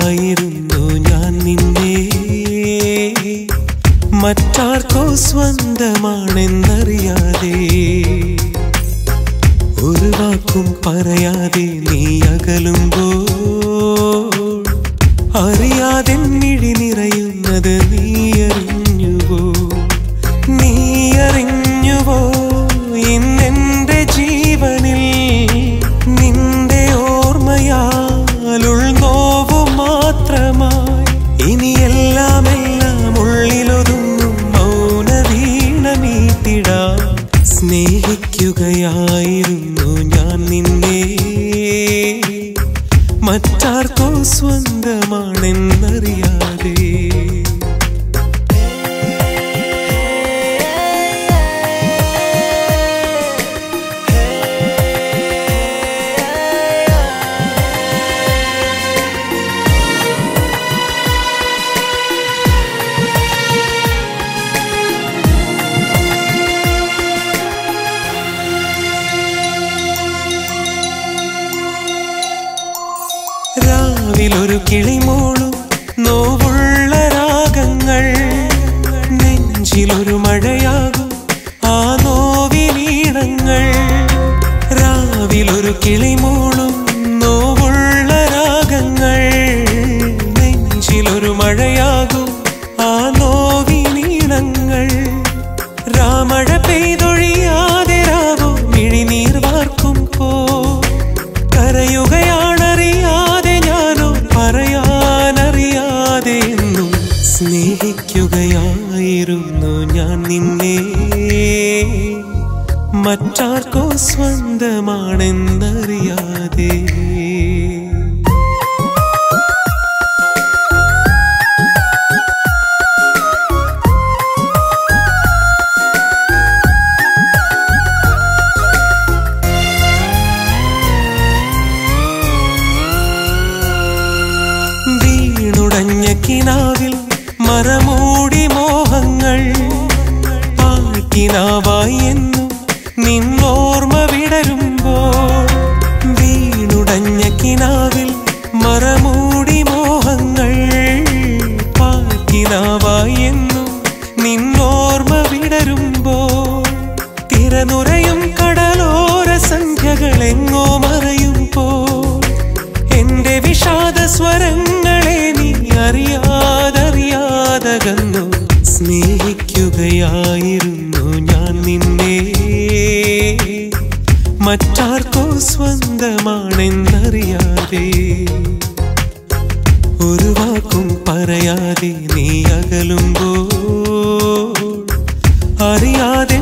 മറയ്ക്കുകയായിരുന്നു ഞാൻ നിന്നെ. മറ്റാർക്കോ സ്വന്തമാണെന്നറിയാതെ, ഒരു വാക്കും പറയാതെ നീ അകലുമ്പോൾ, അറിയാതെ മിഴി നിറയുന്നത് നീ അറിഞ്ഞുവോ? നീ അറിഞ്ഞുവോ ഇന്നെന്റെ ജീവനിൽ നിന്റെ ഓർമ്മയാൽ ഉൾനോവു മാത്രമായി. ഇനിയെല്ലാം എല്ലാം ഉള്ളിലൊതുങ്ങും മൗനവീണമീട്ടിടാം. സ്നേഹിക്കുകയായിരുന്നു ഞാൻ നിന്നെ, മറ്റാർക്കോ സ്വന്തമാണെന്നറിയാതെ. രാവിലൊരു കിളിമോളും നോവുള്ള രാഗങ്ങൾ, നെഞ്ചിലൊരു മഴയാകും ആ നോവിനീണങ്ങൾ. രാവിലൊരു കിളിമോളും നോവുള്ള രാഗങ്ങൾ, നെഞ്ചിലൊരു മഴയാകും ആ നോവിനീണങ്ങൾ. രാമഴ പെയ്തൊഴിയാതെ രാവോ മിഴിനീർ വാർക്കും പോ, കരയുകയാണറിയാതെ ഞാനോ പറയാനറിയാതെ. എന്നും സ്നേഹിക്കുകയായിരുന്നു ഞാൻ നിന്നെ, മറ്റാർക്കോ സ്വന്തമാണെന്നറിയാതെ. വീണുടഞ്ഞ കിനാവിൽ മറമൂടി മോഹങ്ങൾ, പാഴ്ക്കിനാവായി എന്നും നിന്നോർമ്മ വിടരുമ്പോൾ. വീണുടഞ്ഞ കിനാവിൽ മറമൂടി മോഹങ്ങൾ, പാഴ്ക്കിനാവായി എന്നും നിന്നോർമ്മ വിടരുമ്പോൾ. തിരനുറയും കടലോര സന്ധ്യകളെങ്ങോ മറയുമ്പോൾ, എന്റെ വിഷാദ സ്വരങ്ങളെ നീ അറിയാതറിയാതകന്നു. സ്നേഹിക്കുകയായിരുന്നു ഞാൻ നിന്നെ, മറ്റാർക്കോ സ്വന്തമാണെന്നറിയാതെ. ഒരു വാക്കും പറയാതെ നീ അകലുമ്പോൾ, അറിയാതെ